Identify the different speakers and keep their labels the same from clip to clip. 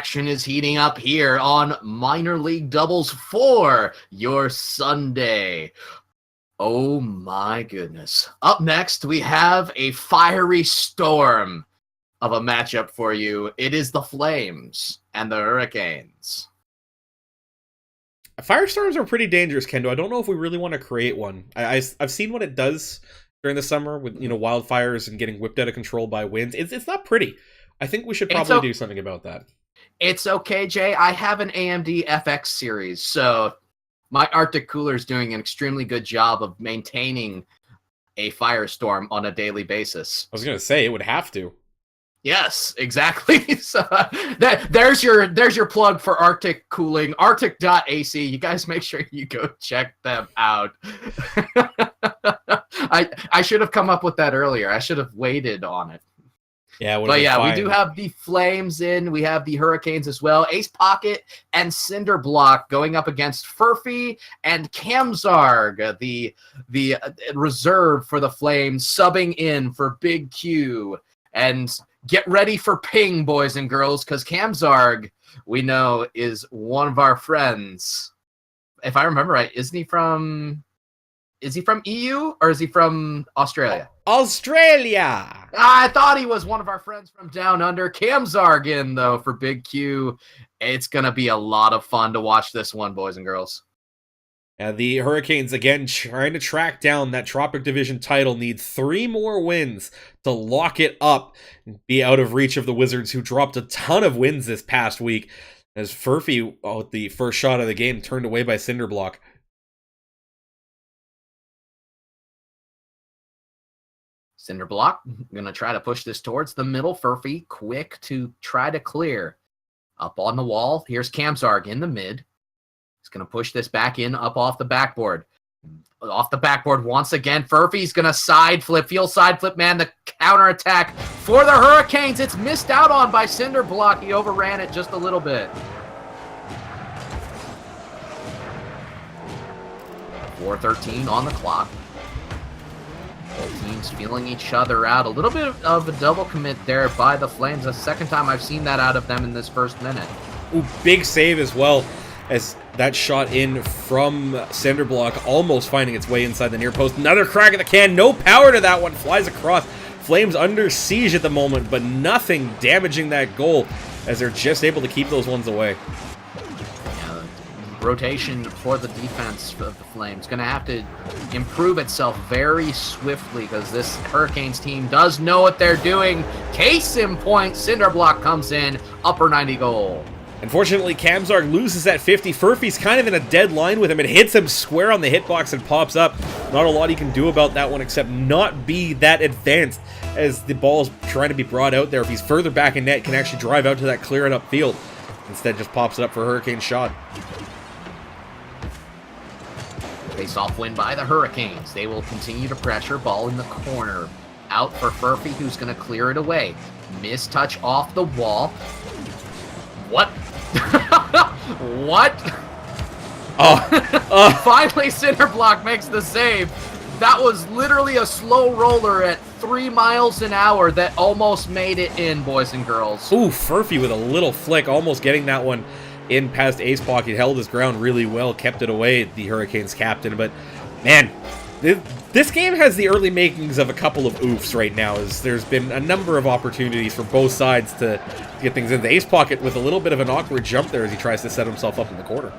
Speaker 1: action is heating up here on Minor League Doubles for your Sunday. Oh my goodness. Up next, we have a fiery storm of a matchup for you. It is the Flames and the Hurricanes.
Speaker 2: Firestorms are pretty dangerous, Kendo. I don't know if we really want to create one. I've seen what it does during the summer with wildfires and getting whipped out of control by winds. It's not pretty. I think we should probably do something about that.
Speaker 1: It's okay, Jay. I have an AMD FX series, so my Arctic cooler is doing an extremely good job of maintaining a firestorm on a daily basis.
Speaker 2: I was going to say, it would have to.
Speaker 1: Yes, exactly. So there's your plug for Arctic cooling, arctic.ac. You guys make sure you go check them out. I should have come up with that earlier. I should have waited on it.
Speaker 2: Yeah,
Speaker 1: but yeah, we do have the Flames in. We have the Hurricanes as well. Ace Pocket and Cinderblock going up against Furphy and Kamzarg, the reserve for the Flames, subbing in for Big Q. And get ready for ping, boys and girls, because Kamzarg, we know, is one of our friends. If I remember right, is he from EU or is he from Australia?
Speaker 2: Australia!
Speaker 1: I thought he was one of our friends from down under. Kamzarg in, though, for Big Q. It's going to be a lot of fun to watch this one, boys and girls.
Speaker 2: The Hurricanes, again, trying to track down that Tropic Division title, need 3 more wins to lock it up and be out of reach of the Wizards, who dropped a ton of wins this past week, as Furphy, with the first shot of the game, turned away by Cinderblock.
Speaker 1: Cinderblock going to try to push this towards the middle. Furphy quick to try to clear. Up on the wall, here's Kamzarg in the mid. He's going to push this back in, up off the backboard. Off the backboard once again. Furphy's going to side flip, man. The counterattack for the Hurricanes. It's missed out on by Cinderblock. He overran it just a little bit. 4:13 on the clock. Both teams feeling each other out. A little bit of a double commit there by the Flames. The second time I've seen that out of them in this first minute.
Speaker 2: Ooh, big save as well, as that shot in from Cinderblock almost finding its way inside the near post. Another crack at the can. No power to that one. Flies across. Flames under siege at the moment, but nothing damaging that goal, as they're just able to keep those ones away.
Speaker 1: Yeah, rotation for the defense of the Flames going to have to improve itself very swiftly, because this Hurricanes team does know what they're doing. Case in point, Cinderblock comes in, upper 90 goal.
Speaker 2: Unfortunately, Kamzarg loses that 50. Furphy's kind of in a dead line with him. It hits him square on the hitbox and pops up. Not a lot he can do about that one except not be that advanced, as the ball's trying to be brought out there. If he's further back in net, can actually drive out to that clear and upfield. Instead, just pops it up for a Hurricane shot.
Speaker 1: Face-off win by the Hurricanes. They will continue to pressure. Ball in the corner. Out for Furphy, who's going to clear it away. Mistouch off the wall. What? What? Finally, Cinderblock makes the save. That was literally a slow roller at 3 miles an hour that almost made it in, boys and girls.
Speaker 2: Ooh, Furphy with a little flick, almost getting that one in past Ace Pocket. Held his ground really well, kept it away, the Hurricanes captain. But, man, this game has the early makings of a couple of oofs right now, as there's been a number of opportunities for both sides to get things in. The Ace Pocket with a little bit of an awkward jump there as he tries to set himself up in the corner.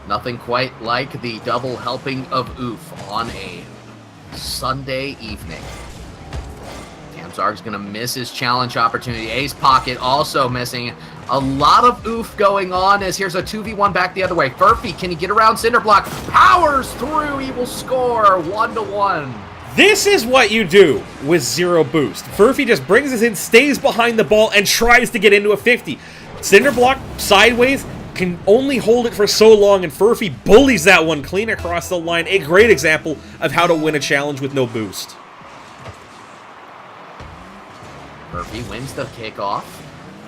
Speaker 1: Nothing quite like the double helping of oof on a Sunday evening. Kamzarg's going to miss his challenge opportunity. Ace Pocket also missing. A lot of oof going on, as here's a 2v1 back the other way. Furphy, can he get around Cinderblock? Powers through, he will score 1-1.
Speaker 2: This is what you do with zero boost. Furphy just brings us in, stays behind the ball, and tries to get into a 50. Cinderblock, sideways, can only hold it for so long, and Furphy bullies that one clean across the line. A great example of how to win a challenge with no boost.
Speaker 1: Furphy wins the kickoff.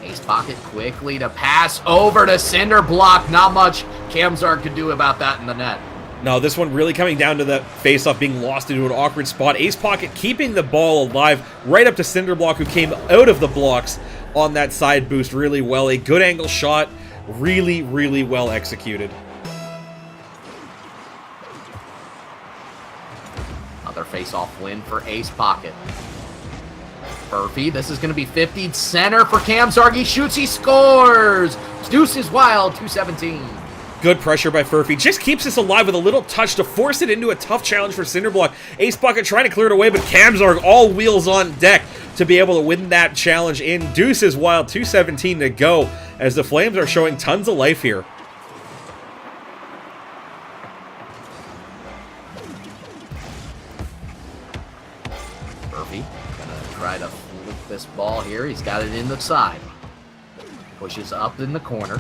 Speaker 1: Ace Pocket quickly to pass over to Cinderblock. Not much Kamzarg could do about that in the net.
Speaker 2: No, this one really coming down to the face-off being lost into an awkward spot. Ace Pocket keeping the ball alive right up to Cinderblock, who came out of the blocks on that side boost really well. A good angle shot, really, really well executed.
Speaker 1: Another face-off win for Ace Pocket. Furphy, this is going to be 50 center for Camzarg. He shoots, he scores! Deuce is wild, 217.
Speaker 2: Good pressure by Furphy. Just keeps us alive with a little touch to force it into a tough challenge for Cinderblock. Ace Pocket trying to clear it away, but Camzarg all wheels on deck to be able to win that challenge in. Deuce is wild, 217 to go, as the Flames are showing tons of life here.
Speaker 1: Furphy gonna try to flip this ball here. He's got it in the side. Pushes up in the corner.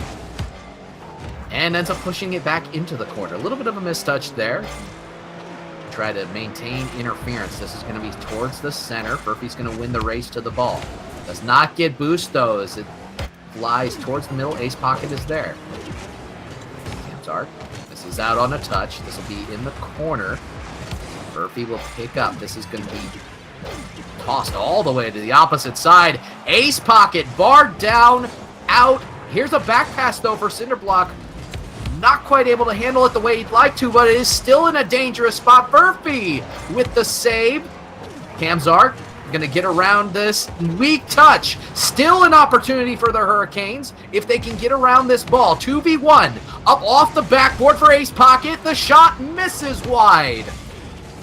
Speaker 1: And ends up pushing it back into the corner. A little bit of a mistouch there. Try to maintain interference. This is going to be towards the center. Furphy's going to win the race to the ball. Does not get boost, though, as it flies towards the middle. Ace Pocket is there. Camzarg. This is out on a touch. This will be in the corner. Furphy will pick up. This is going to be tossed all the way to the opposite side. Ace Pocket barred down, out. Here's a back pass, though, for Cinderblock. Not quite able to handle it the way he'd like to, but it is still in a dangerous spot. Furphy with the save. Camzarg going to get around this weak touch. Still an opportunity for the Hurricanes if they can get around this ball. 2v1 up off the backboard for Ace Pocket. The shot misses wide.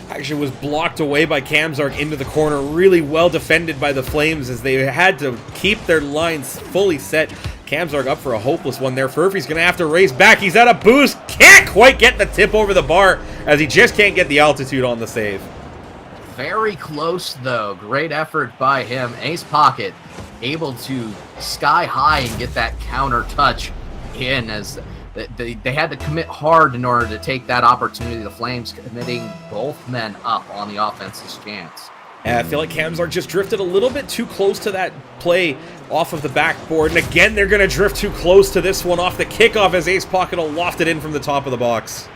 Speaker 2: Actually was blocked away by Camzarg into the corner. Really well defended by the Flames as they had to keep their lines fully set. Camzarg up for a hopeless one there. Furphy's going to have to race back. He's at a boost. Can't quite get the tip over the bar as he just can't get the altitude on the save.
Speaker 1: Very close, though. Great effort by him. Ace Pocket able to sky high and get that counter touch in as they had to commit hard in order to take that opportunity. The Flames committing both men up on the offense's chance.
Speaker 2: I feel like Camzarg just drifted a little bit too close to that play off of the backboard. And again, they're going to drift too close to this one off the kickoff as Ace Pocket will loft it in from the top of the box.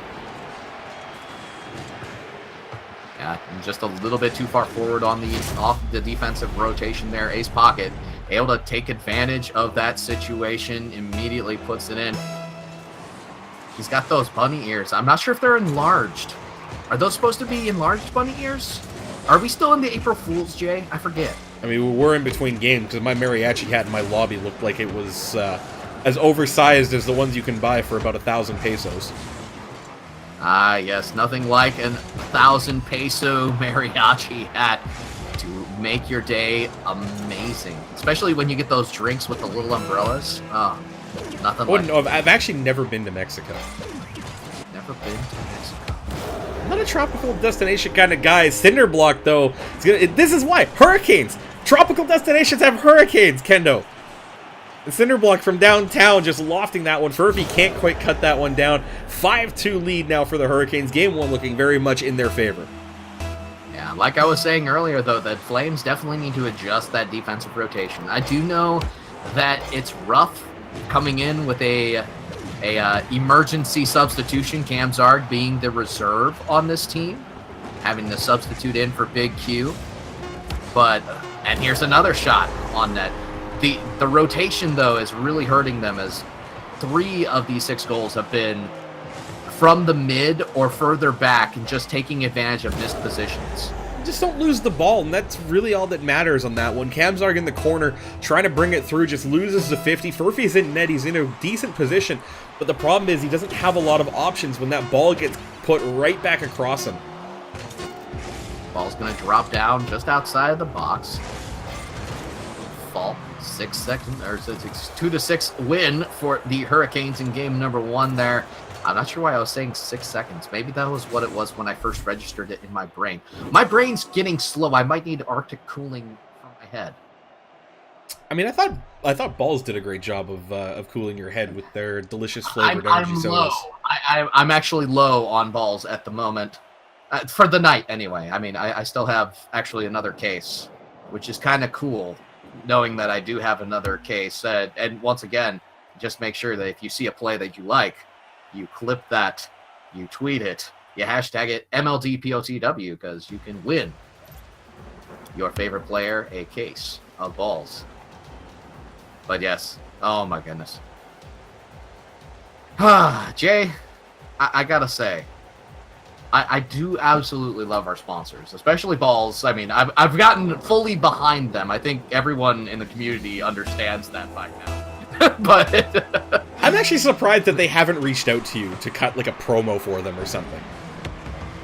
Speaker 1: Yeah, just a little bit too far forward on off the defensive rotation there. Ace Pocket able to take advantage of that situation, immediately puts it in. He's got those bunny ears. I'm not sure if they're enlarged. Are those supposed to be enlarged bunny ears? Are we still in the April Fool's, Jay? I forget.
Speaker 2: I mean, we're in between games because my mariachi hat in my lobby looked like it was as oversized as the ones you can buy for about 1,000 pesos.
Speaker 1: Ah, yes. Nothing like an 1,000 peso mariachi hat to make your day amazing. Especially when you get those drinks with the little umbrellas. Oh, nothing like
Speaker 2: no, I've actually never been to Mexico.
Speaker 1: Never been to Mexico.
Speaker 2: I'm not a tropical destination kind of guy. Cinderblock, though, this is why. Hurricanes. Tropical destinations have hurricanes, Kendo. The Cinderblock from downtown just lofting that one. Furphy can't quite cut that one down. 5-2 lead now for the Hurricanes. Game one looking very much in their favor.
Speaker 1: Yeah, like I was saying earlier, though, the Flames definitely need to adjust that defensive rotation. I do know that it's rough coming in with a emergency substitution, Camzarg being the reserve on this team, having to substitute in for Big Q. But, and here's another shot on net. The rotation, though, is really hurting them as 3 of these 6 goals have been from the mid or further back and just taking advantage of missed positions.
Speaker 2: Just don't lose the ball, and that's really all that matters on that one. Camzarg in the corner, trying to bring it through, just loses the 50. Furphy's in net, he's in a decent position, but the problem is he doesn't have a lot of options when that ball gets put right back across him.
Speaker 1: Ball's going to drop down just outside of the box. Fall. 6 seconds, or 2-6 win for the Hurricanes in game number 1 there. I'm not sure why I was saying 6 seconds. Maybe that was what it was when I first registered it in my brain. My brain's getting slow. I might need Arctic cooling from my head.
Speaker 2: I mean, I thought Balls did a great job of cooling your head with their delicious flavored energy sodas.
Speaker 1: Low. I'm actually low on Balls at the moment. For the night, anyway. I mean, I still have actually another case, which is kind of cool, knowing that I do have another case. And once again, just make sure that if you see a play that you like, you clip that, you tweet it, you hashtag it MLDPOTW, because you can win your favorite player a case of Balls. But yes. Oh my goodness. Jay, I gotta say, I do absolutely love our sponsors, especially Balls. I mean, I've gotten fully behind them. I think everyone in the community understands that by now. But
Speaker 2: I'm actually surprised that they haven't reached out to you to cut like a promo for them or something.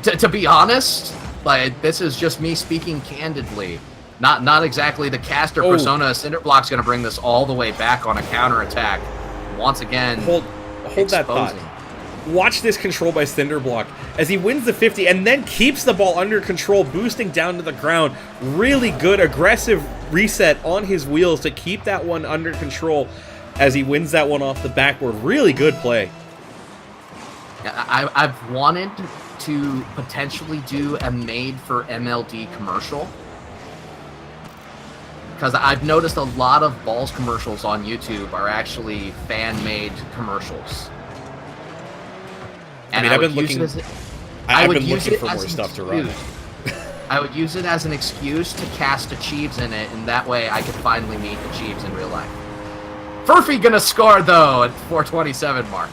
Speaker 1: To be honest, like, this is just me speaking candidly. Not exactly the caster persona. Cinderblock's going to bring this all the way back on a counterattack. Once again,
Speaker 2: hold that thought. Watch this control by Cinderblock as he wins the 50 and then keeps the ball under control, boosting down to the ground. Really good, aggressive reset on his wheels to keep that one under control as he wins that one off the backboard. Really good play.
Speaker 1: I've wanted to potentially do a made-for MLD commercial, because I've noticed a lot of Balls commercials on YouTube are actually fan-made commercials.
Speaker 2: And I've been looking for more stuff to run.
Speaker 1: I would use it as an excuse to cast Achieves in it, and that way I could finally meet Achieves in real life. Furphy gonna score, though, at 427 mark.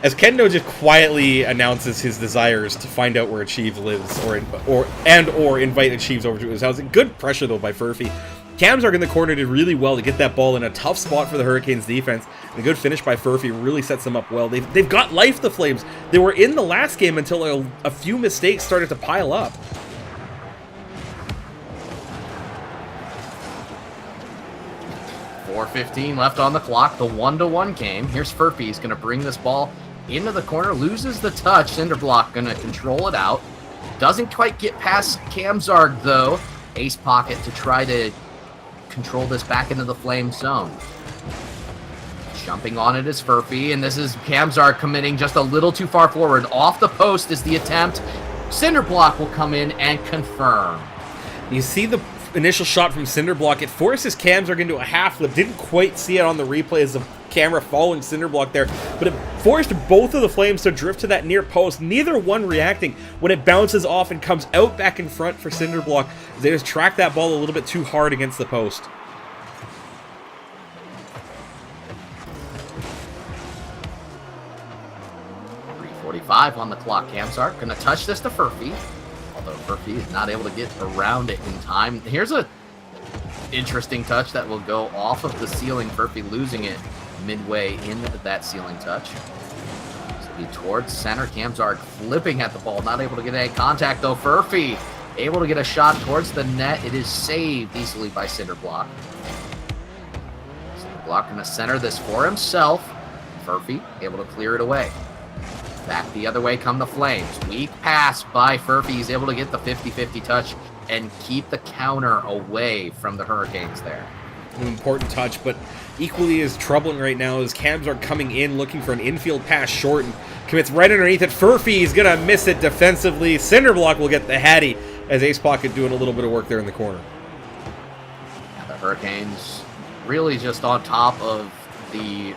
Speaker 2: As Kendo just quietly announces his desires to find out where Achieves lives, or invite Achieves over to his house. Good pressure, though, by Furphy. Kamzarg in the corner did really well to get that ball in a tough spot for the Hurricanes defense. And a good finish by Furphy really sets them up well. They've got life, the Flames. They were in the last game until a few mistakes started to pile up.
Speaker 1: .4:15 left on the clock. The 1-1 game. Here's Furphy. He's going to bring this ball into the corner. Loses the touch. Cinderblock going to control it out. Doesn't quite get past Kamzarg, though. Ace pocket to try to control this back into the flame zone. Jumping on it is Furphy, and this is Kamzarg committing just a little too far forward. Off the post is the attempt. Cinderblock will come in and confirm.
Speaker 2: You see the initial shot from Cinderblock. It forces Kamzarg into a half flip. Didn't quite see it on the replay as the camera following Cinderblock there, but it forced both of the Flames to drift to that near post, neither one reacting when it bounces off and comes out back in front for Cinderblock. They just track that ball a little bit too hard against the post.
Speaker 1: .345 on the clock. Kamzarg gonna touch this to Furphy, although Furphy is not able to get around it in time. Here's a interesting touch that will go off of the ceiling. Furphy losing it midway into that ceiling touch. So be towards center. Kamzarg flipping at the ball, not able to get any contact though. Furphy able to get a shot towards the net. It is saved easily by Cinderblock. Cinderblock gonna center this for himself. Furphy able to clear it away. Back the other way come the Flames. Weak pass by Furphy. He's able to get the 50-50 touch and keep the counter away from the Hurricanes there.
Speaker 2: An important touch, but equally as troubling right now is Kamzarg coming in looking for an infield pass short and commits right underneath it. Furphy is going to miss it defensively. Cinderblock will get the Hattie as Ace Pocket doing a little bit of work there in the corner.
Speaker 1: Yeah, the Hurricanes really just on top of the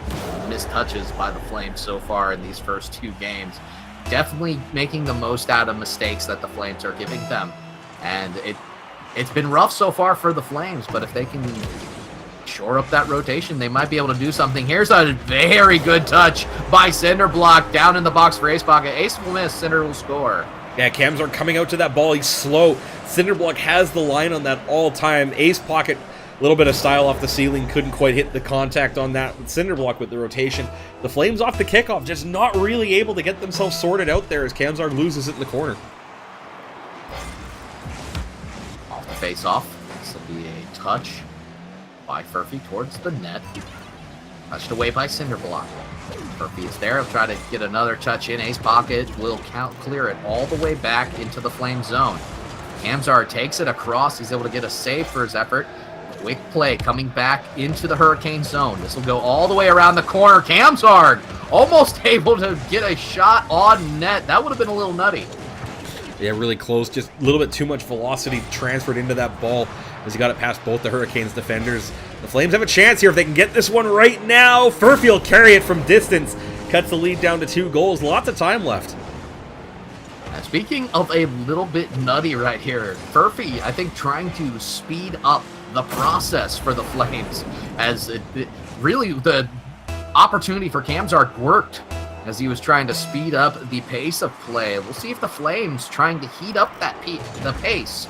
Speaker 1: missed touches by the Flames so far in these first two games. Definitely making the most out of mistakes that the Flames are giving them. And it's been rough so far for the Flames, but if they can shore up that rotation, they might be able to do something. Here's a very good touch by Cinderblock down in the box for Ace Pocket. Ace will miss, Cinder will score.
Speaker 2: Yeah, Kamzarg coming out to that ball. He's slow. Cinderblock has the line on that all time. Ace Pocket, a little bit of style off the ceiling, couldn't quite hit the contact on that. Cinderblock with the rotation. The Flames off the kickoff, just not really able to get themselves sorted out there as Kamzarg loses it in the corner.
Speaker 1: Off the face-off. This will be a touch by Furphy towards the net. Touched away by Cinderblock. Furphy is there. He'll try to get another touch in. Ace Pocket will clear it all the way back into the Flame zone. Kamzarg takes it across. He's able to get a save for his effort. Quick play coming back into the Hurricane zone. This will go all the way around the corner. Kamzarg almost able to get a shot on net. That would have been a little nutty.
Speaker 2: Yeah, really close. Just a little bit too much velocity transferred into that ball as he got it past both the Hurricanes defenders. The Flames have a chance here if they can get this one right now. Furphy will carry it from distance. Cuts the lead down to 2 goals. Lots of time left.
Speaker 1: Speaking of a little bit nutty right here, Furphy, I think, trying to speed up the process for the Flames, as really the opportunity for Kamzarg worked as he was trying to speed up the pace of play. We'll see if the Flames, trying to heat up the pace,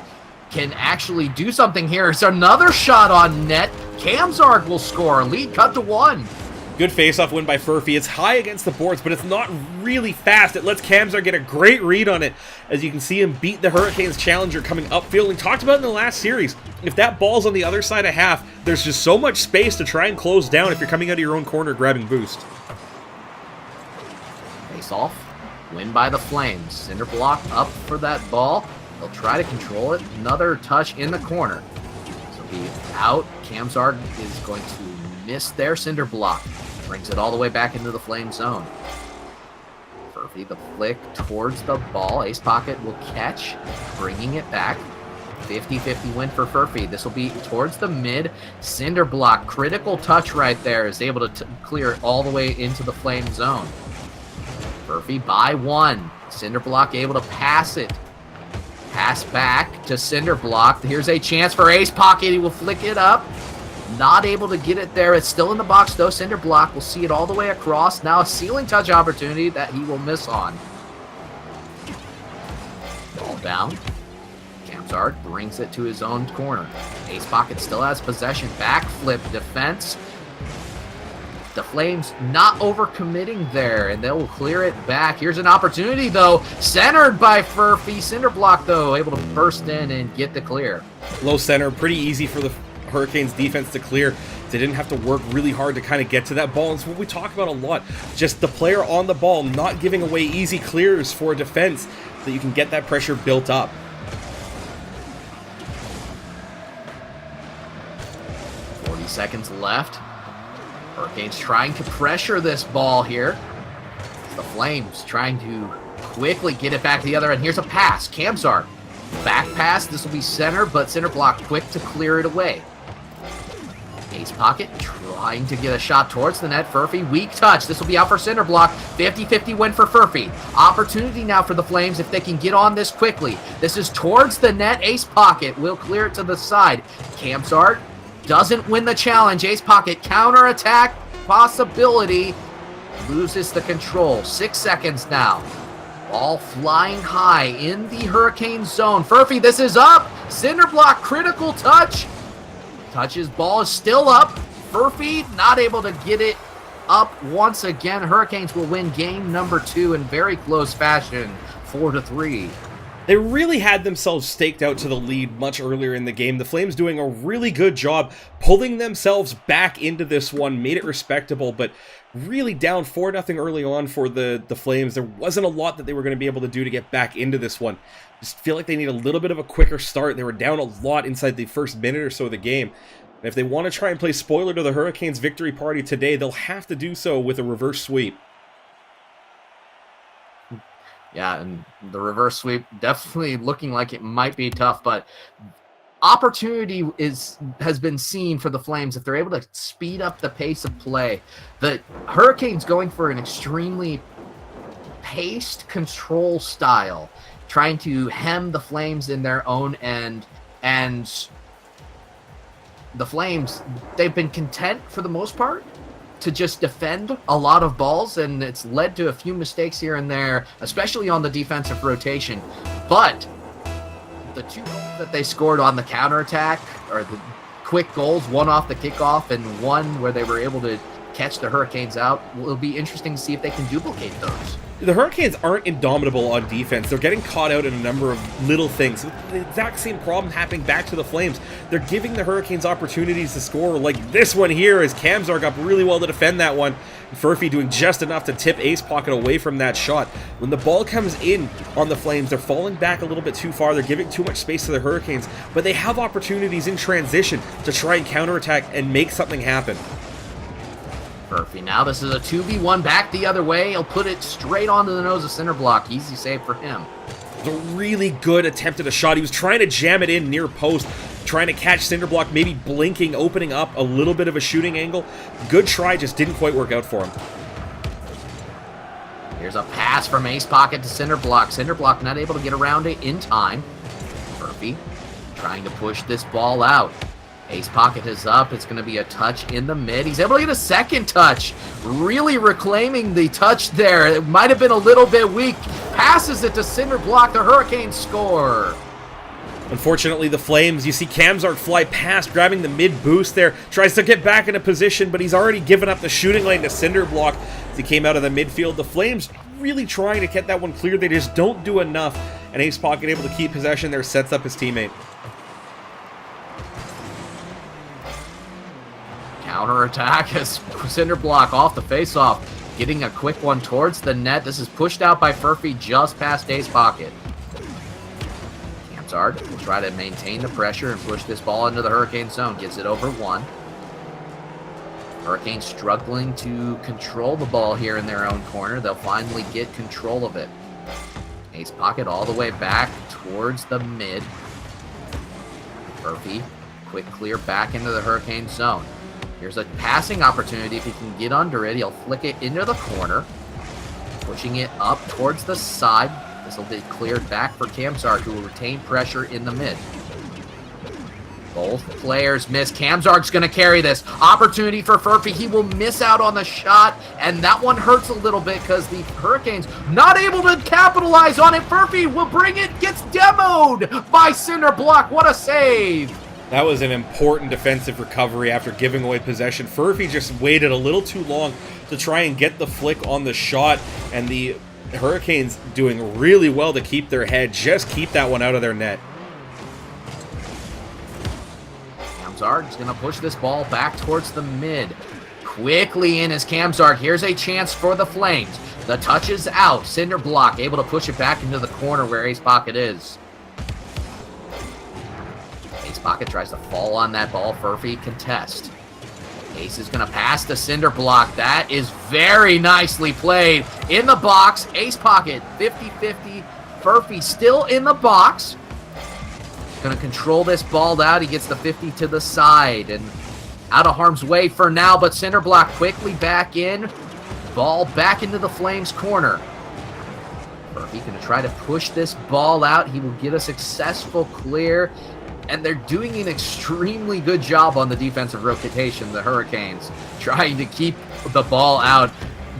Speaker 1: can actually do something here. It's another shot on net. Kamzarg will score. Lead cut to 1.
Speaker 2: Good face-off win by Furphy. It's high against the boards, but it's not really fast. It lets Kamzarg get a great read on it, as you can see him beat the Hurricanes challenger coming upfield. We talked about in the last series, if that ball's on the other side of half, there's just so much space to try and close down if you're coming out of your own corner grabbing boost.
Speaker 1: Face-off, win by the Flames. Cinder block up for that ball. They'll try to control it. Another touch in the corner. So be out. Kamzarg is going to miss their cinder block. Brings it all the way back into the Flame zone. Furphy, the flick towards the ball. Ace Pocket will catch, bringing it back. 50-50 win for Furphy. This will be towards the mid. Cinder block, critical touch right there, is able to clear it all the way into the Flame zone. Furphy by 1. Cinder block able to pass it. Pass back to Cinder block. Here's a chance for Ace Pocket. He will flick it up. Not able to get it there. It's still in the box, though. Cinder block will see it all the way across. Now a ceiling touch opportunity that he will miss on. Ball down. Kamzarg brings it to his own corner. Ace Pocket still has possession. Backflip defense. The Flames not overcommitting there, and they'll clear it back. Here's an opportunity, though. Centered by Furphy. Cinder block, though, able to burst in and get the clear.
Speaker 2: Low center, pretty easy for the Hurricanes defense to clear. They didn't have to work really hard to kind of get to that ball. It's what we talk about a lot. Just the player on the ball, not giving away easy clears for defense, that you can get that pressure built up.
Speaker 1: Seconds left. Hurricanes trying to pressure this ball here. The Flames trying to quickly get it back to the other end. Here's a pass. Kamzarg. Back pass. This will be center, but center block quick to clear it away. Ace Pocket trying to get a shot towards the net. Furphy, weak touch. This will be out for center block. 50-50 win for Furphy. Opportunity now for the Flames if they can get on this quickly. This is towards the net. Ace Pocket will clear it to the side. Kamzarg doesn't win the challenge. Ace Pocket counterattack possibility. Loses the control. 6 seconds now. Ball flying high in the Hurricane zone. Furphy, this is up. Cinder block, critical touch. Touches, ball is still up. Furphy not able to get it up once again. Hurricanes will win game number 2 in very close fashion, 4-3.
Speaker 2: They really had themselves staked out to the lead much earlier in the game. The Flames doing a really good job pulling themselves back into this one, made it respectable, but really down 4-0 early on for the Flames. There wasn't a lot that they were going to be able to do to get back into this one. Just feel like they need a little bit of a quicker start. They were down a lot inside the first minute or so of the game. And if they want to try and play spoiler to the Hurricanes' victory party today, they'll have to do so with a reverse sweep.
Speaker 1: Yeah, and the reverse sweep definitely looking like it might be tough, but opportunity has been seen for the Flames if they're able to speed up the pace of play. The Hurricanes going for an extremely paced control style, trying to hem the Flames in their own end, and the Flames, they've been content for the most part to just defend a lot of balls, and it's led to a few mistakes here and there, especially on the defensive rotation. But the 2 goals that they scored on the counterattack, or the quick goals, one off the kickoff and one where they were able to catch the Hurricanes out, will be interesting to see if they can duplicate those.
Speaker 2: The Hurricanes aren't indomitable on defense. They're getting caught out in a number of little things. The exact same problem happening back to the Flames. They're giving the Hurricanes opportunities to score, like this one here, as Kamzarg up really well to defend that one. Furphy doing just enough to tip Ace Pocket away from that shot. When the ball comes in on the Flames, they're falling back a little bit too far. They're giving too much space to the Hurricanes, but they have opportunities in transition to try and counterattack and make something happen.
Speaker 1: Furphy now, this is a 2v1 back the other way. He'll put it straight onto the nose of center block. Easy save for him.
Speaker 2: It was a really good attempt at a shot. He was trying to jam it in near post, trying to catch cinder block, maybe blinking, opening up a little bit of a shooting angle. Good try, just didn't quite work out for him.
Speaker 1: Here's a pass from Ace Pocket to cinder block. Cinder block not able to get around it in time. Furphy trying to push this ball out. Ace Pocket is up. It's going to be a touch in the mid. He's able to get a second touch. Really reclaiming the touch there. It might have been a little bit weak. Passes it to Cinderblock. The Hurricanes score.
Speaker 2: Unfortunately, the Flames, you see Kamzark fly past, grabbing the mid boost there. Tries to get back into position, but he's already given up the shooting lane to Cinderblock as he came out of the midfield. The Flames really trying to get that one cleared. They just don't do enough. And Ace Pocket able to keep possession there, sets up his teammate.
Speaker 1: Counter-attack as Cinderblock off the face-off, getting a quick one towards the net. This is pushed out by Furphy just past Ace Pocket. Kamzark will try to maintain the pressure and push this ball into the Hurricane zone. Gets it over one. Hurricanes struggling to control the ball here in their own corner. They'll finally get control of it. Ace Pocket all the way back towards the mid. Furphy, quick clear back into the Hurricane zone. Here's a passing opportunity. If he can get under it, he'll flick it into the corner. Pushing it up towards the side. This will be cleared back for Kamzark, who will retain pressure in the mid. Both players miss. Kamzark's going to carry this. Opportunity for Furphy. He will miss out on the shot, and that one hurts a little bit because the Hurricanes not able to capitalize on it. Furphy will bring it. Gets demoed by Cinderblock. What a save.
Speaker 2: That was an important defensive recovery after giving away possession. Furphy just waited a little too long to try and get the flick on the shot, and the Hurricanes doing really well to keep their head, just keep that one out of their net.
Speaker 1: Kamzark is going to push this ball back towards the mid. Quickly in is Kamzark. Here's a chance for the Flames. The touch is out. Cinderblock able to push it back into the corner where Ace Pocket is. Ace Pocket tries to fall on that ball. Furphy contest. Ace is going to pass to Cinderblock. That is very nicely played. In the box, Ace Pocket, 50-50. Furphy still in the box. Going to control this ball out. He gets the 50 to the side and out of harm's way for now, but Cinderblock quickly back in. Ball back into the Flames corner. Furphy going to try to push this ball out. He will get a successful clear. And they're doing an extremely good job on the defensive rotation, the Hurricanes, trying to keep the ball out,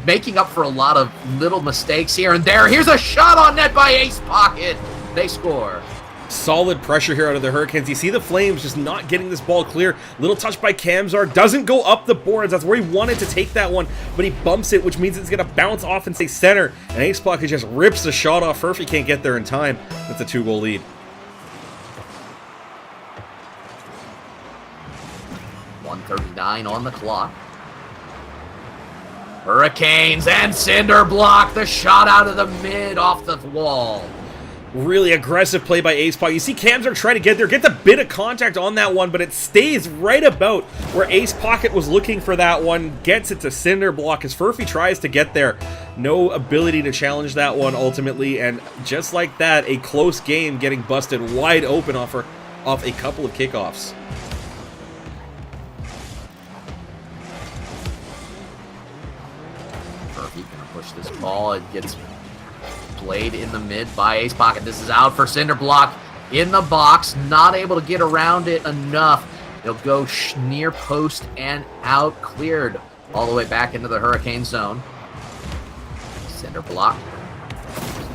Speaker 1: making up for a lot of little mistakes here and there. Here's a shot on net by Ace Pocket. They score.
Speaker 2: Solid pressure here out of the Hurricanes. You see the Flames just not getting this ball clear. Little touch by Kamzark. Doesn't go up the boards. That's where he wanted to take that one, but he bumps it, which means it's going to bounce off and stay center. And Ace Pocket just rips the shot off. Furphy can't get there in time. That's a 2-goal lead.
Speaker 1: 1:39 on the clock. Hurricanes and Cinderblock. The shot out of the mid off the wall.
Speaker 2: Really aggressive play by Ace Pocket. You see Kamzark trying to get there, gets a bit of contact on that one, but it stays right about where Ace Pocket was looking for that one. Gets it to Cinderblock as Furphy tries to get there. No ability to challenge that one ultimately, and just like that, a close game getting busted wide open off a couple of kickoffs.
Speaker 1: Furphy gonna push this ball. It gets played in the mid by Ace Pocket. This is out for Cinderblock in the box. Not able to get around it enough. He'll go near post and out. Cleared all the way back into the Hurricane zone. Cinderblock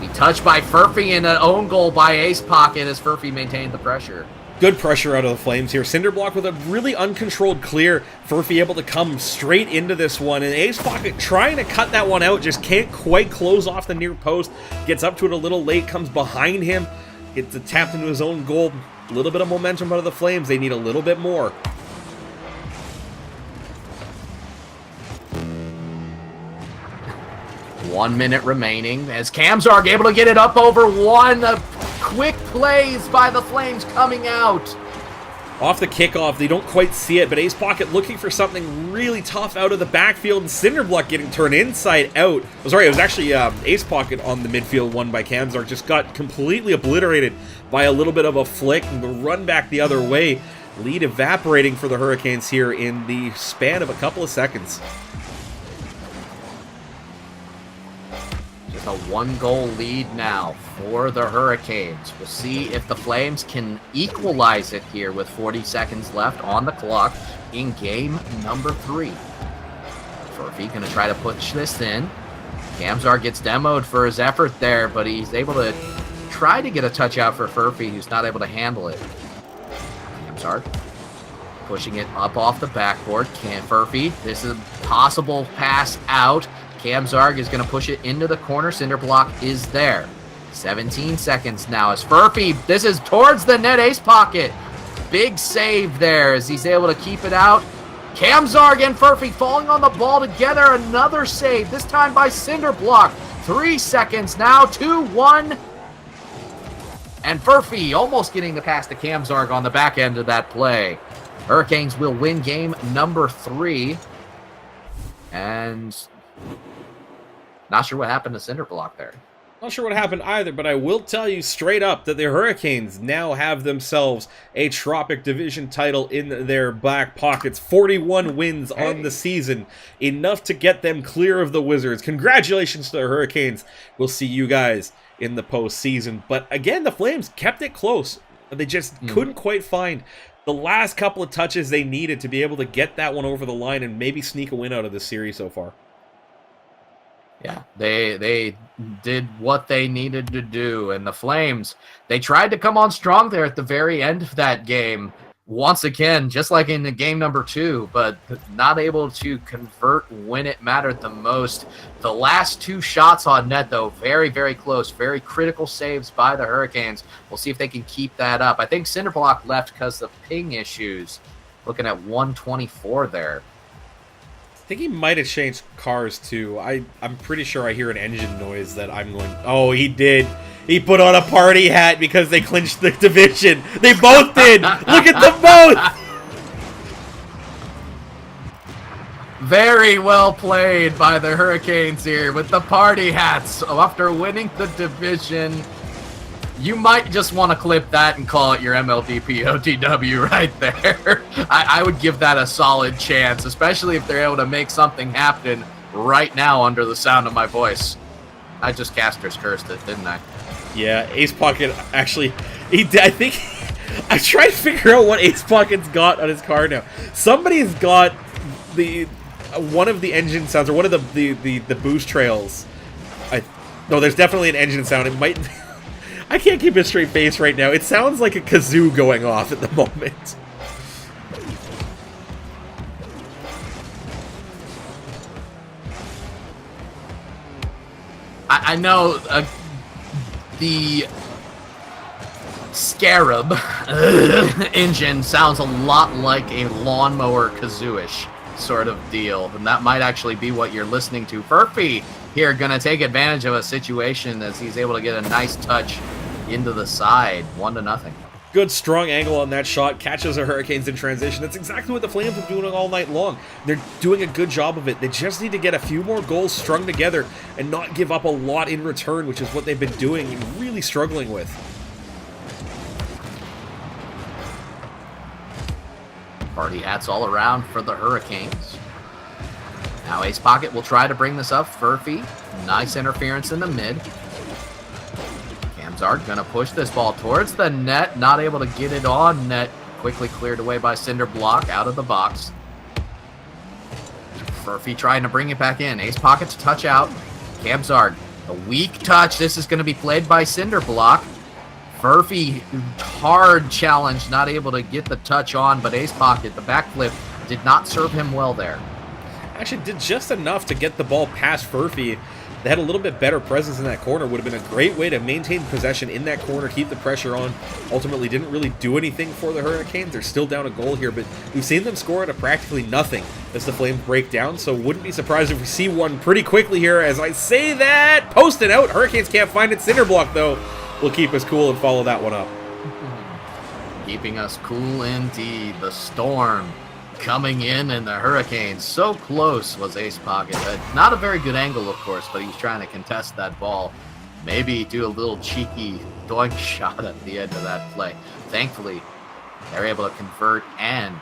Speaker 1: be touched by Furphy and an own goal by Ace Pocket as Furphy maintained the pressure.
Speaker 2: Good pressure out of the Flames here. Cinderblock with a really uncontrolled clear. Furphy able to come straight into this one. And Ace Pocket trying to cut that one out. Just can't quite close off the near post. Gets up to it a little late. Comes behind him. Gets it tapped into his own goal. A little bit of momentum out of the Flames. They need a little bit more.
Speaker 1: One minute remaining as Kamzark able to get it up over one. Quick plays by the Flames coming out.
Speaker 2: Off the kickoff, they don't quite see it, but Ace Pocket looking for something really tough out of the backfield, and Cinderblock getting turned inside out. Oh, sorry, it was actually Ace Pocket on the midfield one by Kamzark. Just got completely obliterated by a little bit of a flick and the run back the other way. Lead evaporating for the Hurricanes here in the span of a couple of seconds.
Speaker 1: It's a 1-goal lead now for the Hurricanes. We'll see if the Flames can equalize it here with 40 seconds left on the clock in game number 3. Furphy going to try to push this in. Kamzar gets demoed for his effort there, but he's able to try to get a touch out for Furphy, who's not able to handle it. Kamzar pushing it up off the backboard. Furphy, this is a possible pass out. Kamzarg is going to push it into the corner. Cinderblock is there. 17 seconds now as Furphy, this is towards the net ace pocket. Big save there as he's able to keep it out. Kamzarg and Furphy falling on the ball together. Another save, this time by Cinderblock. 3 seconds now, 2-1. And Furphy almost getting the pass to Kamzarg on the back end of that play. Hurricanes will win game number 3. And not sure what happened to Cinderblock there.
Speaker 2: Not sure what happened either, but I will tell you straight up that the Hurricanes now have themselves a Tropic Division title in their back pockets. 41 wins on the season, enough to get them clear of the Wizards. Congratulations to the Hurricanes. We'll see you guys in the postseason. But again, the Flames kept it close. They just couldn't quite find the last couple of touches they needed to be able to get that one over the line and maybe sneak a win out of this series so far.
Speaker 1: Yeah, they did what they needed to do, and the Flames, they tried to come on strong there at the very end of that game, once again, just like in the game number 2, but not able to convert when it mattered the most. The last 2 shots on net, though, very, very close, very critical saves by the Hurricanes. We'll see if they can keep that up. I think Cinderblock left because of ping issues, looking at 124 there.
Speaker 2: I think he might have changed cars too. I'm pretty sure I hear an engine noise that I'm going, oh, he did. He put on a party hat because they clinched the division. They both did. Look at them both.
Speaker 1: Very well played by the Hurricanes here with the party hats after winning the division. You might just want to clip that and call it your MLDP OTW right there. I would give that a solid chance, especially if they're able to make something happen right now under the sound of my voice. I just Caster's cursed it, didn't I?
Speaker 2: Yeah, Ace Pocket actually, he did, I think, I tried to figure out what Ace Pocket's got on his car now. Somebody's got one of the engine sounds, or one of the boost trails. No, there's definitely an engine sound. It might... I can't keep a straight face right now. It sounds like a kazoo going off at the moment.
Speaker 1: I know the Scarab engine sounds a lot like a lawnmower kazoo-ish sort of deal, and that might actually be what you're listening to. Furphy here going to take advantage of a situation as he's able to get a nice touch into the side, 1-0.
Speaker 2: Good strong angle on that shot, catches the Hurricanes in transition. That's exactly what the Flames have been doing all night long. They're doing a good job of it. They just need to get a few more goals strung together and not give up a lot in return, which is what they've been doing and really struggling with.
Speaker 1: Party hats all around for the Hurricanes. Now Ace Pocket will try to bring this up. Furphy, nice interference in the mid. Kamzarg gonna push this ball towards the net, not able to get it on net. Quickly cleared away by Cinderblock out of the box. Furphy trying to bring it back in. Ace Pocket to touch out. Kamzarg, a weak touch. This is gonna be played by Cinderblock. Furphy, hard challenge, not able to get the touch on, but Ace Pocket, the backflip, did not serve him well there.
Speaker 2: Actually did just enough to get the ball past Furphy. They had a little bit better presence in that corner. Would have been a great way to maintain possession in that corner, keep the pressure on. Ultimately didn't really do anything for the Hurricanes. They're still down a goal here, but we've seen them score at a practically nothing as the Flames break down, so wouldn't be surprised if we see one pretty quickly here. As I say that, post it out. Hurricanes can't find it. Cinderblock, though, will keep us cool and follow that one up.
Speaker 1: Keeping us cool indeed. The Storm coming in, and the Hurricanes so close was Ace Pocket. Not a very good angle, of course, but he's trying to contest that ball. Maybe do a little cheeky doink shot at the end of that play. Thankfully, they're able to convert and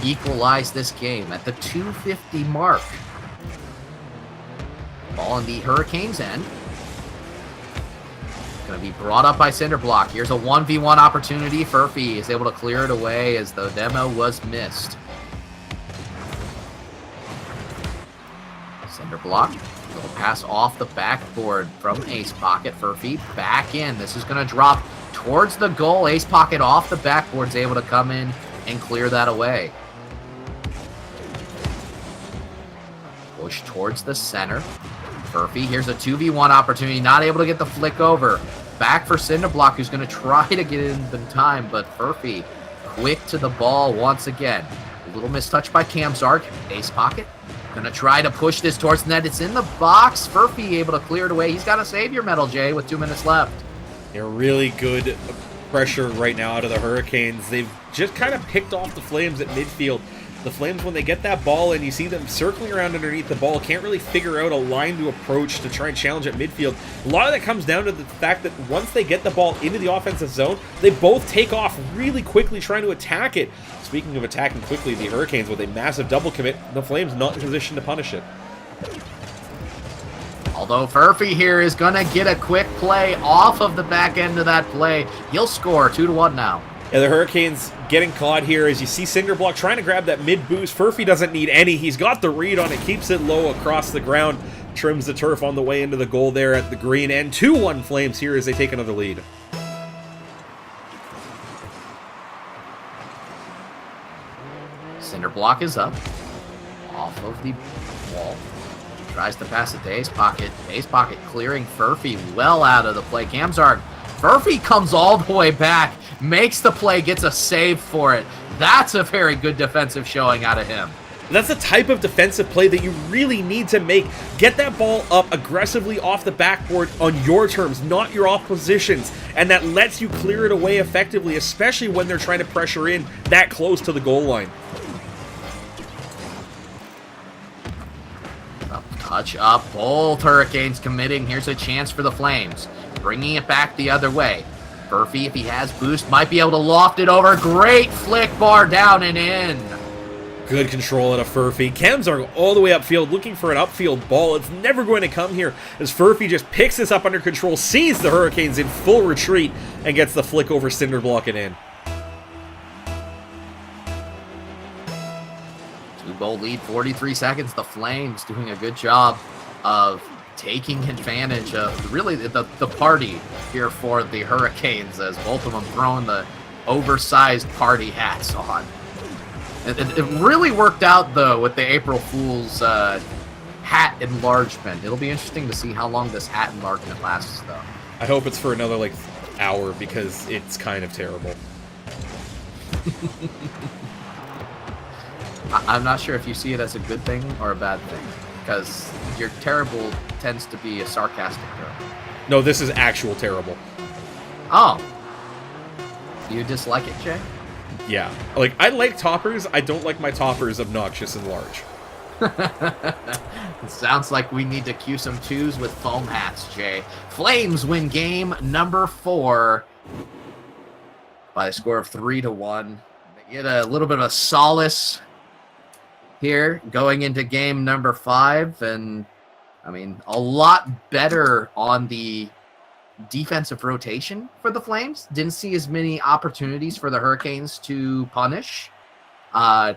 Speaker 1: equalize this game at the 250 mark. Ball in the Hurricanes' end. Going to be brought up by Cinderblock. Here's a 1v1 opportunity. Furphy is able to clear it away as the demo was missed. Cinderblock, little pass off the backboard from Ace Pocket. Furphy back in. This is going to drop towards the goal. Ace Pocket off the backboard is able to come in and clear that away. Push towards the center. Furphy, here's a 2v1 opportunity. Not able to get the flick over. Back for Cinderblock, who's going to try to get it in time, but Furphy quick to the ball once again. A little mistouch by Camzark. Ace Pocket going to try to push this towards the net. It's in the box. Furphy able to clear it away. He's got to save your medal, Jay, with 2 minutes left.
Speaker 2: They're really good pressure right now out of the Hurricanes. They've just kind of picked off the Flames at midfield. The Flames, when they get that ball and you see them circling around underneath the ball, can't really figure out a line to approach to try and challenge at midfield. A lot of that comes down to the fact that once they get the ball into the offensive zone, they both take off really quickly trying to attack it. Speaking of attacking quickly, the Hurricanes with a massive double commit, the Flames not in position to punish it.
Speaker 1: Although Furphy here is going to get a quick play off of the back end of that play. He'll score 2-1 now.
Speaker 2: Yeah, the Hurricanes getting caught here as you see Cinderblock trying to grab that mid-boost. Furphy doesn't need any. He's got the read on it, keeps it low across the ground, trims the turf on the way into the goal there at the green, and 2-1 Flames here as they take another lead.
Speaker 1: Cinderblock is up. Off of the wall. Tries to pass it to Ace Pocket. Ace Pocket clearing Furphy well out of the play. Camzark. Furphy comes all the way back. Makes the play, gets a save for it. That's a very good defensive showing out of him.
Speaker 2: That's the type of defensive play that you really need to make. Get that ball up aggressively off the backboard on your terms, not your opposition's. And that lets you clear it away effectively, especially when they're trying to pressure in that close to the goal line.
Speaker 1: Touch up, both Hurricanes committing. Here's a chance for the Flames. Bringing it back the other way. Furphy, if he has boost, might be able to loft it over. Great flick bar down and in.
Speaker 2: Good control out of Furphy. Camzark all the way upfield, looking for an upfield ball. It's never going to come here as Furphy just picks this up under control, sees the Hurricanes in full retreat, and gets the flick over Cinderblock and in.
Speaker 1: 2-goal lead, 43 seconds. The Flames doing a good job of taking advantage of really the party here for the Hurricanes, as both of them throwing the oversized party hats on. It really worked out, though, with the April Fool's hat enlargement. It'll be interesting to see how long this hat enlargement lasts, though.
Speaker 2: I hope it's for another, hour, because it's kind of terrible.
Speaker 1: I'm not sure if you see it as a good thing or a bad thing, because your terrible tends to be a sarcastic term.
Speaker 2: No, this is actual terrible.
Speaker 1: Oh. You dislike it, Jay?
Speaker 2: Yeah. I like toppers. I don't like my toppers obnoxious and large.
Speaker 1: It sounds like we need to cue some twos with foam hats, Jay. Flames win game number 4 by a score of 3-1. They get a little bit of a solace here going into game number 5, and a lot better on the defensive rotation for the Flames. Didn't see as many opportunities for the Hurricanes to punish. And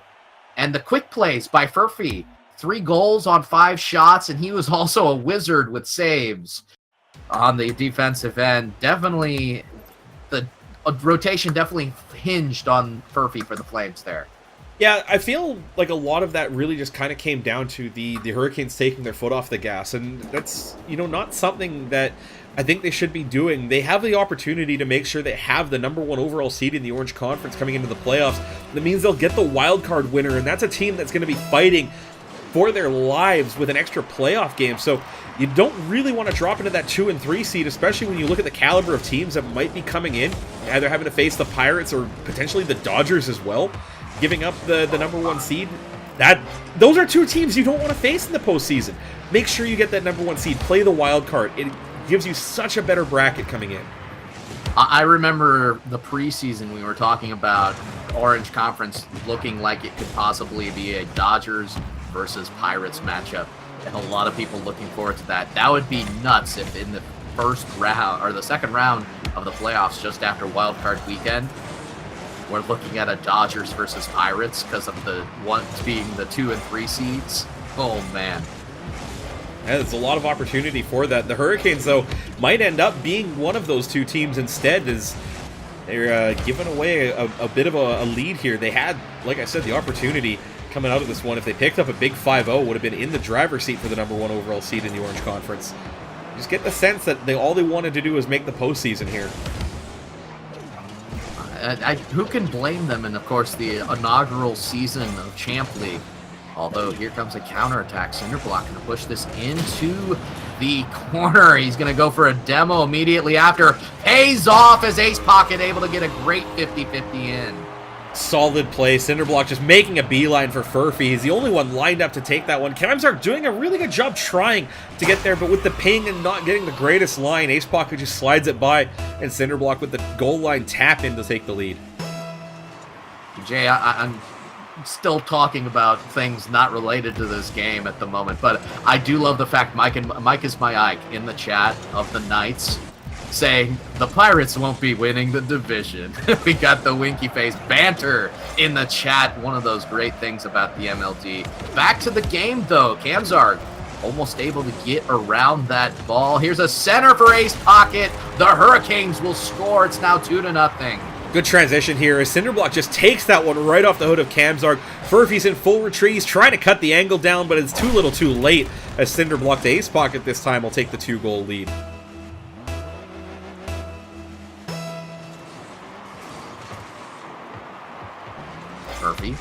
Speaker 1: the quick plays by Furphy. 3 goals on 5 shots, and he was also a wizard with saves on the defensive end. Definitely, the rotation definitely hinged on Furphy for the Flames there.
Speaker 2: Yeah, I feel like a lot of that really just kind of came down to the Hurricanes taking their foot off the gas, and that's, not something that I think they should be doing. They have the opportunity to make sure they have the number 1 overall seed in the Orange Conference coming into the playoffs. That means they'll get the wild card winner, and that's a team that's going to be fighting for their lives with an extra playoff game. So you don't really want to drop into that 2 and 3 seed, especially when you look at the caliber of teams that might be coming in, either having to face the Pirates or potentially the Dodgers as well. Giving up the number 1 seed, those are 2 teams you don't want to face in the postseason. Make sure you get that number 1 seed. Play the wild card. It gives you such a better bracket coming in.
Speaker 1: I remember the preseason we were talking about Orange Conference looking like it could possibly be a Dodgers versus Pirates matchup. And a lot of people looking forward to that. That would be nuts if in the first round or the second round of the playoffs, just after Wild Card Weekend, we're looking at a Dodgers versus Pirates because of the ones being the 2 and 3 seeds. Oh man.
Speaker 2: Yeah, there's a lot of opportunity for that. The Hurricanes, though, might end up being one of those two teams instead, as they're giving away a bit of a lead here. They had, like I said, the opportunity coming out of this one. If they picked up a big 5-0, would have been in the driver's seat for the #1 overall seed in the Orange Conference. Just get the sense that all they wanted to do was make the postseason here.
Speaker 1: Who can blame them in, of course, the inaugural season of Champ League? Although here comes a counterattack. Cinderblock going to push this into the corner. He's going to go for a demo immediately after. Pays off as Ace Pocket able to get a great 50-50 in.
Speaker 2: Solid play. Cinderblock just making a beeline for Furphy. He's the only one lined up to take that one. Kamsark doing a really good job trying to get there, but with the ping and not getting the greatest line, Ace Pocket just slides it by, and Cinderblock with the goal line tap in to take the lead.
Speaker 1: Jay, I'm still talking about things not related to this game at the moment, but I do love the fact Mike is my Ike in the chat of the Knights saying the Pirates won't be winning the division. We got the winky face banter in the chat. One of those great things about the MLD. Back to the game though. Kamsark almost able to get around that ball. Here's a center for Ace Pocket. The Hurricanes will score. It's now 2-0.
Speaker 2: Good transition here as Cinderblock just takes that one right off the hood of Kamsark. Furphy's in full retreat. He's trying to cut the angle down, but it's too little too late as Cinderblock to Ace Pocket this time will take the 2-goal lead.
Speaker 1: Furphy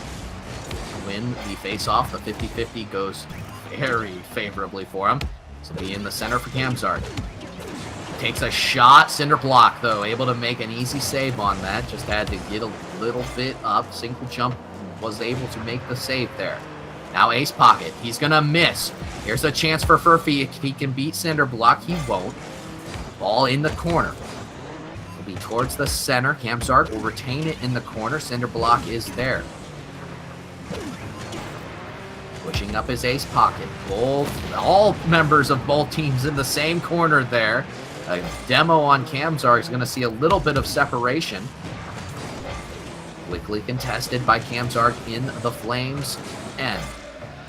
Speaker 1: win the face-off. The 50-50 goes very favorably for him. This will be in the center for Kamsark. Takes a shot. Cinderblock, though, able to make an easy save on that. Just had to get a little bit up. Single jump, was able to make the save there. Now Ace Pocket. He's going to miss. Here's a chance for Furphy. If he can beat Cinderblock, he won't. Ball in the corner. Will be towards the center. Kamsark will retain it in the corner. Cinderblock is there. Pushing up his Ace Pocket. All members of both teams in the same corner there. A demo on Kamsark is going to see a little bit of separation. Quickly contested by Kamsark in the Flames end.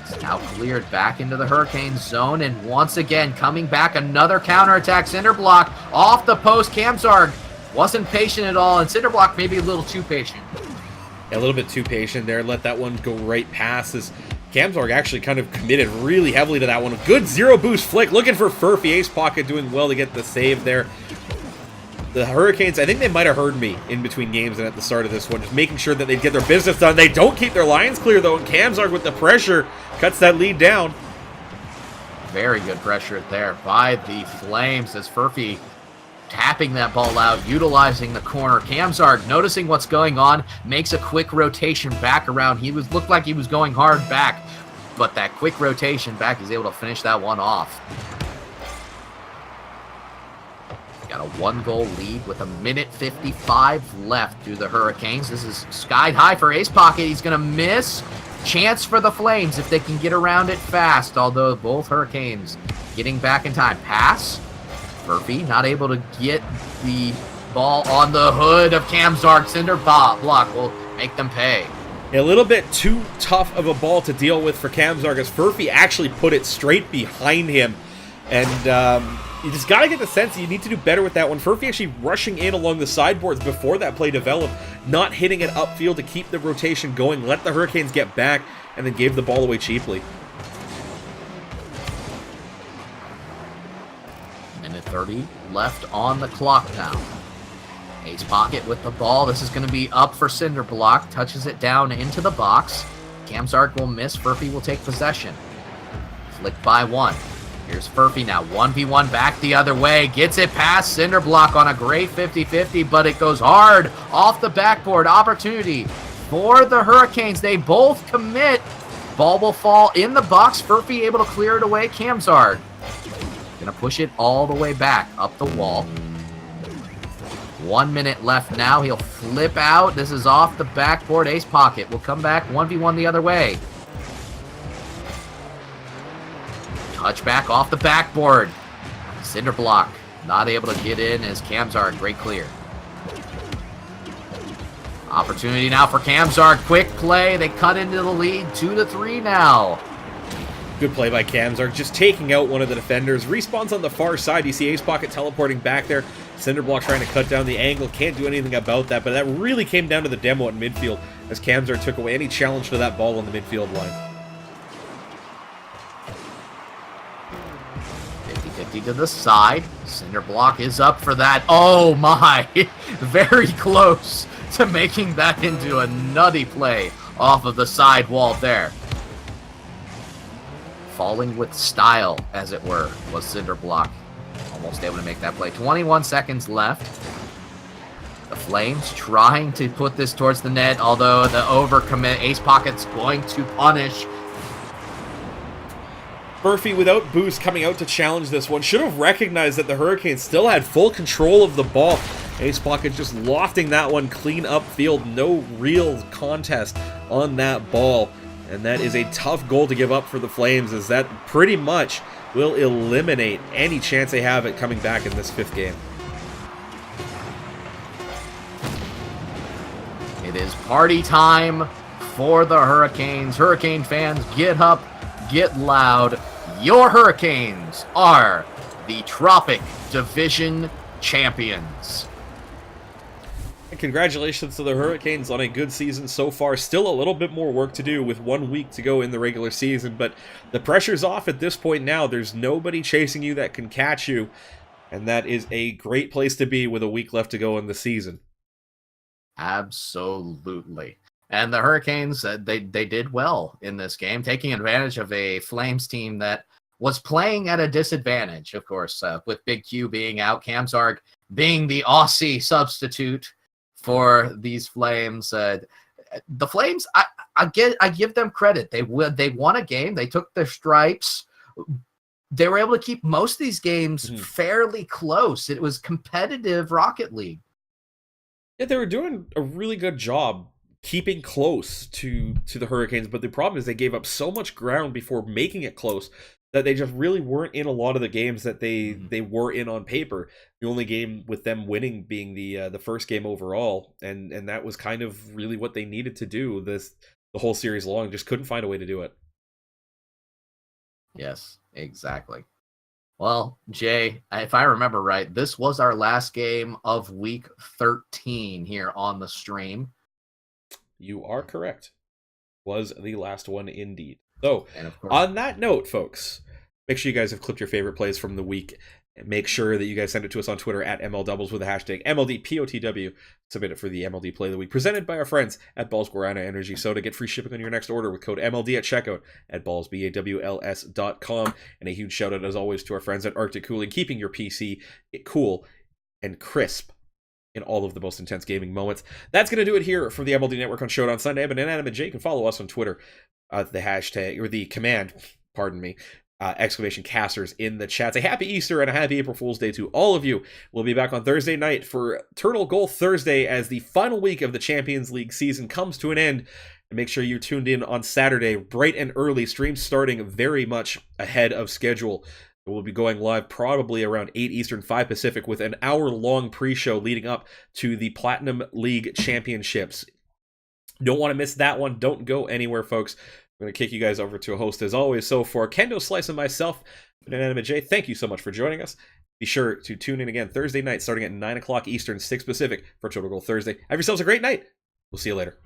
Speaker 1: It's now cleared back into the Hurricanes zone, and once again coming back, another counterattack. Cinderblock off the post. Kamsark wasn't patient at all, and Cinderblock maybe a little too patient.
Speaker 2: A little bit too patient there. Let that one go right past as Kamsark actually kind of committed really heavily to that one. Good zero boost flick. Looking for Furphy. Ace Pocket doing well to get the save there. The Hurricanes, I think they might have heard me in between games and at the start of this one, just making sure that they get their business done. They don't keep their lines clear, though, and Kamsark with the pressure cuts that lead down.
Speaker 1: Very good pressure there by the Flames as Furphy tapping that ball out, utilizing the corner. Kamsark, noticing what's going on, makes a quick rotation back around. He looked like he was going hard back, but that quick rotation back, he's able to finish that one off. Got a 1-goal lead with 1:55 left to the Hurricanes. This is sky high for Ace Pocket. He's going to miss. Chance for the Flames if they can get around it fast, although both Hurricanes getting back in time. Pass. Furphy not able to get the ball on the hood of Kamsark. Cinderblock will make them pay.
Speaker 2: A little bit too tough of a ball to deal with for Kamsark as Furphy actually put it straight behind him. And you just got to get the sense that you need to do better with that one. Furphy actually rushing in along the sideboards before that play developed, not hitting it upfield to keep the rotation going, let the Hurricanes get back, and then gave the ball away cheaply.
Speaker 1: 1:30 left on the clock now. Ace Pocket with the ball. This is going to be up for Cinderblock. Touches it down into the box. Kamsark will miss. Furphy will take possession. Flick by one. Here's Furphy now. 1v1 back the other way. Gets it past Cinderblock on a great 50-50, but it goes hard off the backboard. Opportunity for the Hurricanes. They both commit. Ball will fall in the box. Furphy able to clear it away. Kamsark gonna push it all the way back up the wall. 1 minute left now. He'll flip out. This is off the backboard. Ace Pocket will come back 1v1 the other way. touchback off the backboard. Cinderblock not able to get in as Kamzarg, great clear. Opportunity now for Kamzarg, quick play, they cut into the lead, 2-3 now.
Speaker 2: Good play by Kamzarg, just taking out one of the defenders. Respawns on the far side, you see Ace Pocket teleporting back there. Cinderblock trying to cut down the angle, can't do anything about that, but that really came down to the demo at midfield as Kamzarg took away any challenge to that ball on the midfield line.
Speaker 1: 50-50 to the side. Cinderblock is up for that. Oh my! Very close to making that into a nutty play off of the side wall there. Falling with style, as it were, was Cinderblock. Almost able to make that play. 21 seconds left. The Flames trying to put this towards the net, although the overcommit, Ace Pocket's going to punish.
Speaker 2: Murphy, without boost, coming out to challenge this one. Should have recognized that the Hurricanes still had full control of the ball. Ace Pocket just lofting that one clean upfield. No real contest on that ball. And that is a tough goal to give up for the Flames, as that pretty much will eliminate any chance they have at coming back in this 5th game.
Speaker 1: It is party time for the Hurricanes. Hurricane fans, get up, get loud. Your Hurricanes are the Tropic Division champions.
Speaker 2: And congratulations to the Hurricanes on a good season so far. Still a little bit more work to do with 1 week to go in the regular season, but the pressure's off at this point now. There's nobody chasing you that can catch you, and that is a great place to be with a week left to go in the season.
Speaker 1: Absolutely. And the Hurricanes, they did well in this game, taking advantage of a Flames team that was playing at a disadvantage, of course, with Big Q being out, Kamzarg being the Aussie substitute for these Flames. The Flames, I give them credit. They won a game. They took their stripes. They were able to keep most of these games fairly close. It was competitive Rocket League.
Speaker 2: Yeah, they were doing a really good job keeping close to the Hurricanes, but the problem is they gave up so much ground before making it close that they just really weren't in a lot of the games that they were in on paper. The only game with them winning being the first game overall, and that was kind of really what they needed to do the whole series long. Just couldn't find a way to do it.
Speaker 1: Yes, exactly. Well, Jay, if I remember right, this was our last game of week 13 here on the stream.
Speaker 2: You are correct. Was the last one indeed. So, on that note, folks, make sure you guys have clipped your favorite plays from the week. And make sure that you guys send it to us on Twitter at MLDoubles with the hashtag MLDPOTW. Submit it for the MLD Play of the Week, presented by our friends at Balls Guarana Energy Soda. Get free shipping on your next order with code MLD at checkout at ballsbawls.com. And a huge shout out, as always, to our friends at Arctic Cooling, keeping your PC cool and crisp in all of the most intense gaming moments. That's going to do it here for the MLD Network on Showdown Sunday. I've been Inanimate Jake, and follow us on Twitter. The hashtag, or the command, pardon me, exclamation casters in the chat. A happy Easter and a happy April Fool's Day to all of you. We'll be back on Thursday night for Turtle Goal Thursday as the final week of the Champions League season comes to an end. And make sure you're tuned in on Saturday, bright and early, stream starting very much ahead of schedule. We'll be going live probably around 8 Eastern, 5 Pacific, with an hour-long pre-show leading up to the Platinum League Championships. Don't want to miss that one. Don't go anywhere, folks. I'm going to kick you guys over to a host as always. So for Kendo Slice and myself, Inanimate Jay, thank you so much for joining us. Be sure to tune in again Thursday night starting at 9 o'clock Eastern, 6 Pacific for Total Goal Thursday. Have yourselves a great night. We'll see you later.